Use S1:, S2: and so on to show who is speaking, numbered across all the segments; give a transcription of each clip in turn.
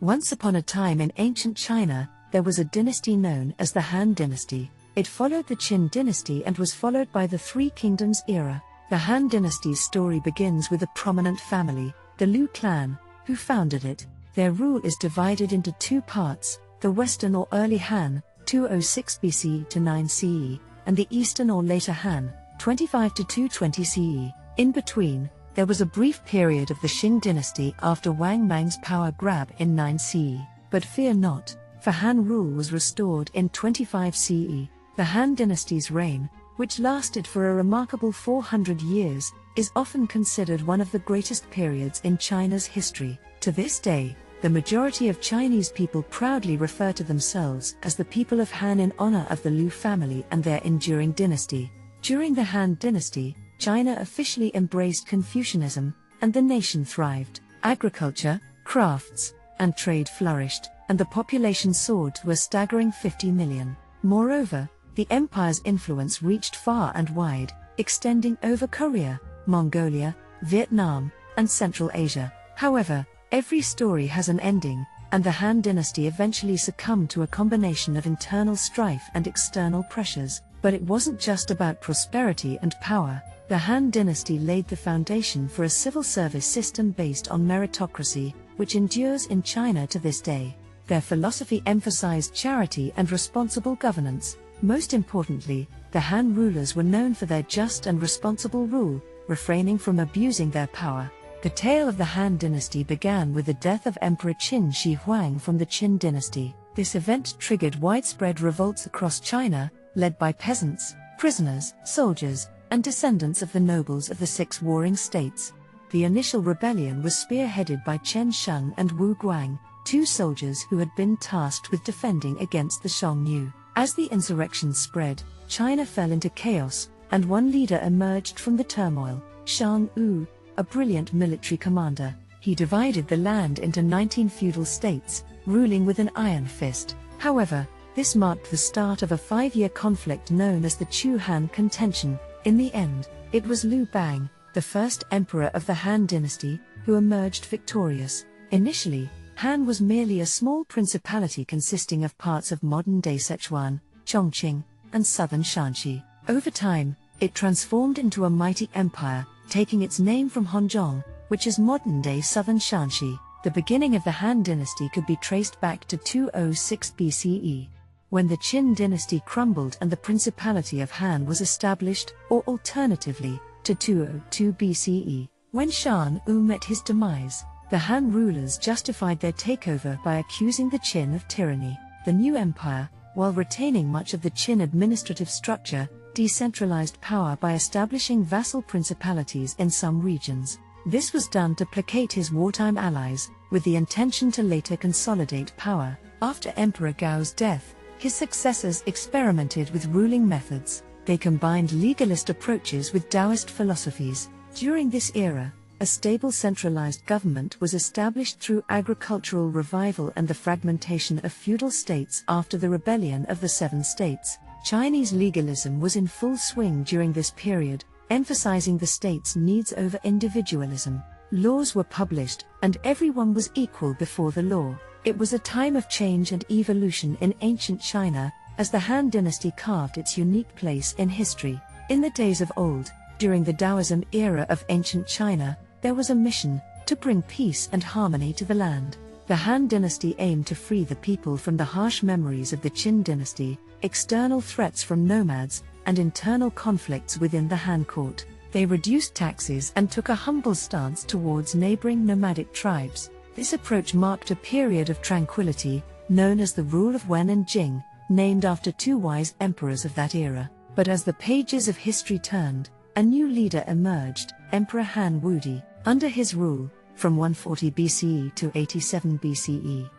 S1: Once upon a time in ancient China, there was a dynasty known as the Han Dynasty. It followed the Qin Dynasty and was followed by the Three Kingdoms era. The Han Dynasty's story begins with a prominent family, the Liu clan, who founded it. Their rule is divided into two parts, the Western or Early Han, 206 BCE to 9 CE, and the Eastern or Later Han, 25 to 220 CE. In between, there was a brief period of the Qin Dynasty after Wang Mang's power grab in 9 CE. But fear not, for Han rule was restored in 25 CE. The Han Dynasty's reign, which lasted for a remarkable 400 years, is often considered one of the greatest periods in China's history. To this day, the majority of Chinese people proudly refer to themselves as the people of Han in honor of the Liu family and their enduring dynasty. During the Han Dynasty, China officially embraced Confucianism, and the nation thrived. Agriculture, crafts, and trade flourished, and the population soared to a staggering 50 million. Moreover, the empire's influence reached far and wide, extending over Korea, Mongolia, Vietnam, and Central Asia. However, every story has an ending, and the Han Dynasty eventually succumbed to a combination of internal strife and external pressures. But it wasn't just about prosperity and power. The Han Dynasty laid the foundation for a civil service system based on meritocracy, which endures in China to this day. Their philosophy emphasized charity and responsible governance. Most importantly, the Han rulers were known for their just and responsible rule, refraining from abusing their power. The tale of the Han Dynasty began with the death of Emperor Qin Shi Huang from the Qin Dynasty. This event triggered widespread revolts across China, led by peasants, prisoners, soldiers, and descendants of the nobles of the six warring states. The initial rebellion was spearheaded by Chen Sheng and Wu Guang, two soldiers who had been tasked with defending against the Xiongnu. As the insurrection spread, China fell into chaos, and one leader emerged from the turmoil, Shang Wu, a brilliant military commander. He divided the land into 19 feudal states, ruling with an iron fist. However, this marked the start of a 5-year conflict known as the Chu-Han contention. In the end, it was Liu Bang, the first emperor of the Han Dynasty, who emerged victorious. Initially, Han was merely a small principality consisting of parts of modern-day Sichuan, Chongqing, and southern Shanxi. Over time, it transformed into a mighty empire, taking its name from Honzhong, which is modern-day southern Shanxi. The beginning of the Han Dynasty could be traced back to 206 BCE, when the Qin Dynasty crumbled and the Principality of Han was established, or alternatively, to 202 BCE, when Shan Wu met his demise. The Han rulers justified their takeover by accusing the Qin of tyranny. The new empire, while retaining much of the Qin administrative structure, decentralized power by establishing vassal principalities in some regions. This was done to placate his wartime allies, with the intention to later consolidate power. After Emperor Gao's death, his successors experimented with ruling methods. They combined legalist approaches with Taoist philosophies. During this era, a stable centralized government was established through agricultural revival and the fragmentation of feudal states after the rebellion of the Seven States. Chinese legalism was in full swing during this period, emphasizing the state's needs over individualism. Laws were published, and everyone was equal before the law. It was a time of change and evolution in ancient China, as the Han Dynasty carved its unique place in history. In the days of old, during the Taoism era of ancient China, there was a mission to bring peace and harmony to the land. The Han Dynasty aimed to free the people from the harsh memories of the Qin Dynasty, external threats from nomads, and internal conflicts within the Han court. They reduced taxes and took a humble stance towards neighboring nomadic tribes. This approach marked a period of tranquility, known as the rule of Wen and Jing, named after two wise emperors of that era. But as the pages of history turned, a new leader emerged, Emperor Han Wudi. Under his rule, from 140 BCE to 87 BCE,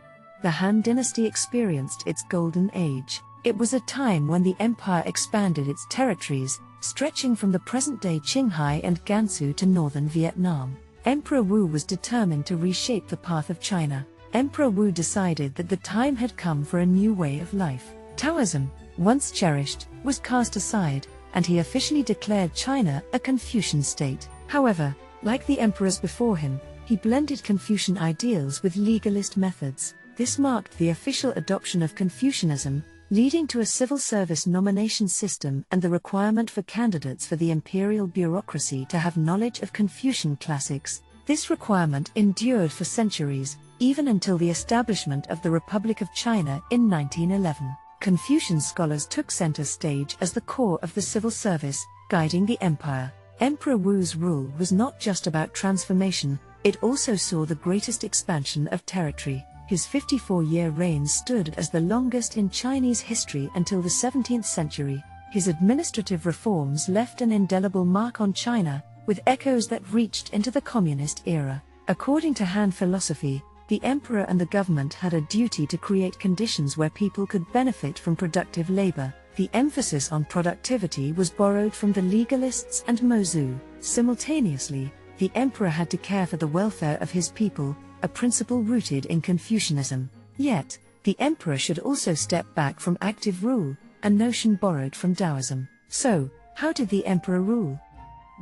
S1: the Han Dynasty experienced its golden age. It was a time when the empire expanded its territories, stretching from the present-day Qinghai and Gansu to northern Vietnam. Emperor Wu was determined to reshape the path of China. Emperor Wu decided that the time had come for a new way of life. Taoism, once cherished, was cast aside, and he officially declared China a Confucian state. However, like the emperors before him, He blended Confucian ideals with legalist methods. This marked the official adoption of Confucianism, leading to a civil service nomination system and the requirement for candidates for the imperial bureaucracy to have knowledge of Confucian classics. This requirement endured for centuries, even until the establishment of the Republic of China in 1911. Confucian scholars took center stage as the core of the civil service, guiding the empire. Emperor Wu's rule was not just about transformation, it also saw the greatest expansion of territory. His 54-year reign stood as the longest in Chinese history until the 17th century. His administrative reforms left an indelible mark on China, with echoes that reached into the communist era. According to Han philosophy, the emperor and the government had a duty to create conditions where people could benefit from productive labor. The emphasis on productivity was borrowed from the legalists and Mozu. Simultaneously, the emperor had to care for the welfare of his people, a principle rooted in Confucianism. Yet, the emperor should also step back from active rule, a notion borrowed from Taoism. So, how did the emperor rule?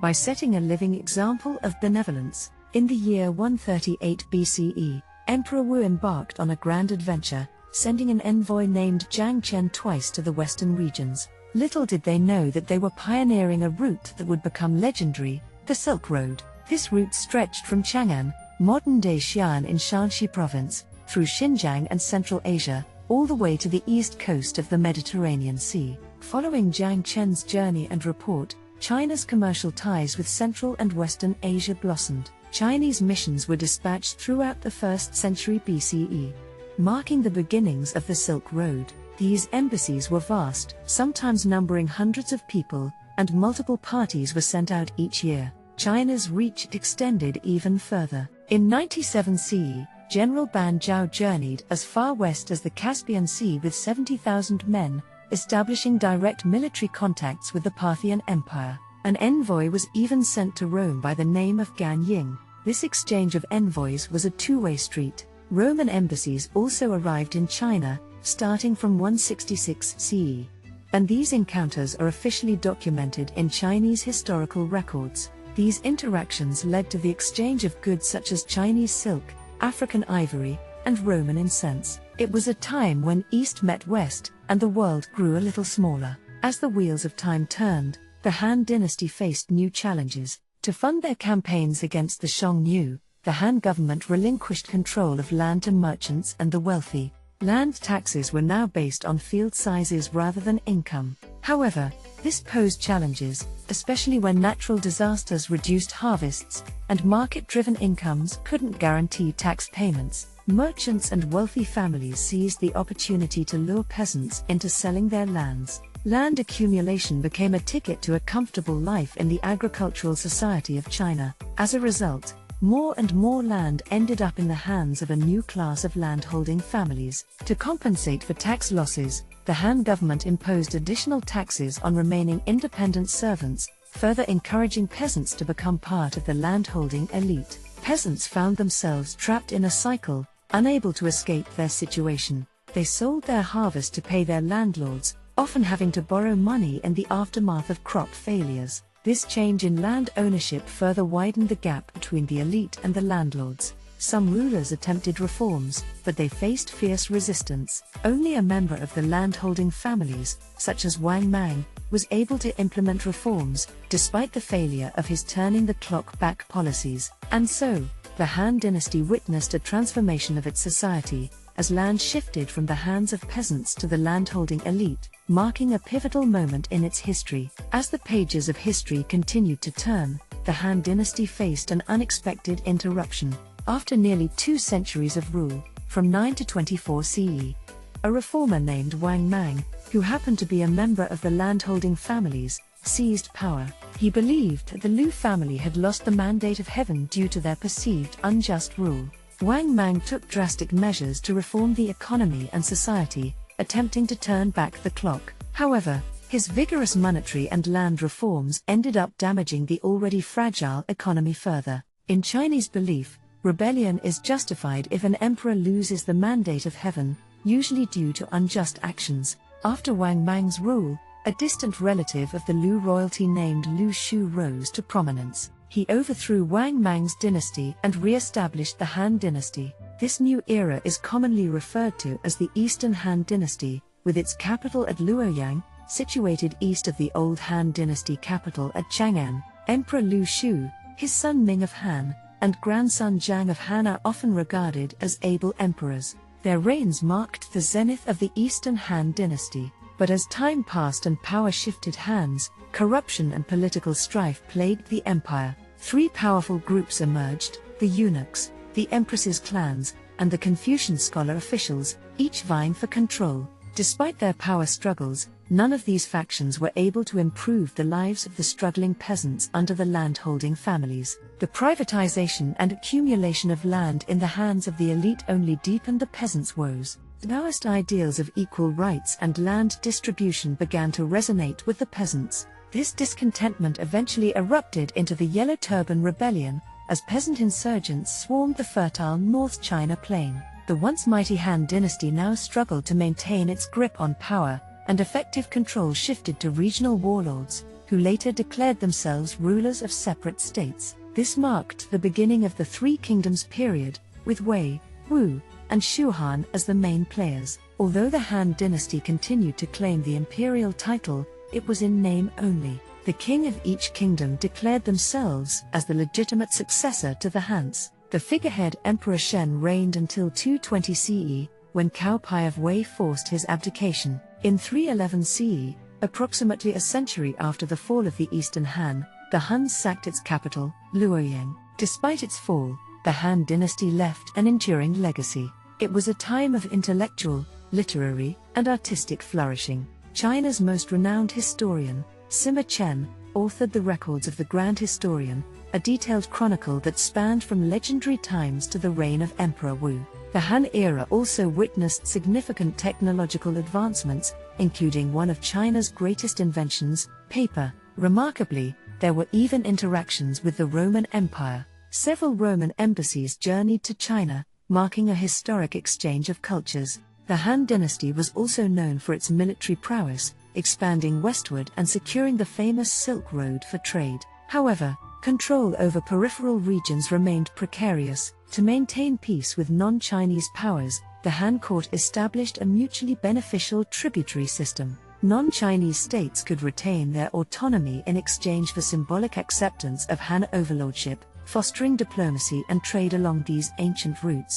S1: By setting a living example of benevolence. In the year 138 BCE, Emperor Wu embarked on a grand adventure, sending an envoy named Jiang Chen twice to the western regions. Little did they know that they were pioneering a route that would become legendary, the Silk Road. This route stretched from Chang'an, modern-day Xi'an in Shanxi province, through Xinjiang and Central Asia, all the way to the east coast of the Mediterranean Sea. Following Jiang Chen's journey and report, China's commercial ties with Central and Western Asia blossomed. Chinese missions were dispatched throughout the 1st century BCE. Marking the beginnings of the Silk Road, these embassies were vast, sometimes numbering hundreds of people, and multiple parties were sent out each year. China's reach extended even further. In 97 CE, General Ban Zhao journeyed as far west as the Caspian Sea with 70,000 men, establishing direct military contacts with the Parthian Empire. An envoy was even sent to Rome by the name of Gan Ying. This exchange of envoys was a two-way street. Roman embassies also arrived in China, starting from 166 CE. And these encounters are officially documented in Chinese historical records. These interactions led to the exchange of goods such as Chinese silk, African ivory, and Roman incense. It was a time when East met West, and the world grew a little smaller. As the wheels of time turned, the Han Dynasty faced new challenges. To fund their campaigns against the Xiongnu, the Han government relinquished control of land to merchants and the wealthy. Land taxes were now based on field sizes rather than income. However, this posed challenges, especially when natural disasters reduced harvests, and market-driven incomes couldn't guarantee tax payments. Merchants and wealthy families seized the opportunity to lure peasants into selling their lands. Land accumulation became a ticket to a comfortable life in the agricultural society of China. As a result, more and more land ended up in the hands of a new class of landholding families. To compensate for tax losses, the Han government imposed additional taxes on remaining independent servants, further encouraging peasants to become part of the landholding elite. Peasants found themselves trapped in a cycle, unable to escape their situation. They sold their harvest to pay their landlords, often having to borrow money in the aftermath of crop failures. This change in land ownership further widened the gap between the elite and the landlords. Some rulers attempted reforms, but they faced fierce resistance. Only a member of the landholding families, such as Wang Mang, was able to implement reforms, despite the failure of his turning the clock back policies. And so, the Han Dynasty witnessed a transformation of its society, as land shifted from the hands of peasants to the landholding elite, marking a pivotal moment in its history. As the pages of history continued to turn, the Han Dynasty faced an unexpected interruption. After nearly 2 centuries of rule, from 9 to 24 CE, a reformer named Wang Mang, who happened to be a member of the landholding families, seized power. He believed that the Liu family had lost the mandate of heaven due to their perceived unjust rule. Wang Mang took drastic measures to reform the economy and society, attempting to turn back the clock. However, his vigorous monetary and land reforms ended up damaging the already fragile economy further. In Chinese belief, rebellion is justified if an emperor loses the mandate of heaven, usually due to unjust actions. After Wang Mang's rule, a distant relative of the Liu royalty named Liu Shu rose to prominence. He overthrew Wang Mang's dynasty and re-established the Han Dynasty. This new era is commonly referred to as the Eastern Han Dynasty, with its capital at Luoyang, situated east of the old Han Dynasty capital at Chang'an. Emperor Liu Shu, his son Ming of Han, and grandson Zhang of Han are often regarded as able emperors. Their reigns marked the zenith of the Eastern Han Dynasty. But as time passed and power shifted hands, corruption and political strife plagued the empire. Three powerful groups emerged: the eunuchs, the empress's clans, and the Confucian scholar officials, each vying for control. Despite their power struggles, none of these factions were able to improve the lives of the struggling peasants under the landholding families. The privatization and accumulation of land in the hands of the elite only deepened the peasants' woes. Taoist ideals of equal rights and land distribution began to resonate with the peasants. This discontentment eventually erupted into the Yellow Turban Rebellion, as peasant insurgents swarmed the fertile North China plain. The once mighty Han Dynasty now struggled to maintain its grip on power, and effective control shifted to regional warlords, who later declared themselves rulers of separate states. This marked the beginning of the Three Kingdoms period, with Wei, Wu, and Shuhan as the main players. Although the Han Dynasty continued to claim the imperial title, it was in name only. The king of each kingdom declared themselves as the legitimate successor to the Hans. The figurehead Emperor Shen reigned until 220 CE, when Cao Pi of Wei forced his abdication. In 311 CE, approximately a century after the fall of the Eastern Han, the Huns sacked its capital, Luoyang. Despite its fall, the Han Dynasty left an enduring legacy. It was a time of intellectual, literary, and artistic flourishing. China's most renowned historian, Sima Qian, authored the Records of the Grand Historian, a detailed chronicle that spanned from legendary times to the reign of Emperor Wu. The Han era also witnessed significant technological advancements, including one of China's greatest inventions, paper. Remarkably, there were even interactions with the Roman Empire. Several Roman embassies journeyed to China, marking a historic exchange of cultures. The Han Dynasty was also known for its military prowess, expanding westward and securing the famous Silk Road for trade. However, control over peripheral regions remained precarious. To maintain peace with non-Chinese powers, the Han court established a mutually beneficial tributary system. Non-Chinese states could retain their autonomy in exchange for symbolic acceptance of Han overlordship, fostering diplomacy and trade along these ancient routes.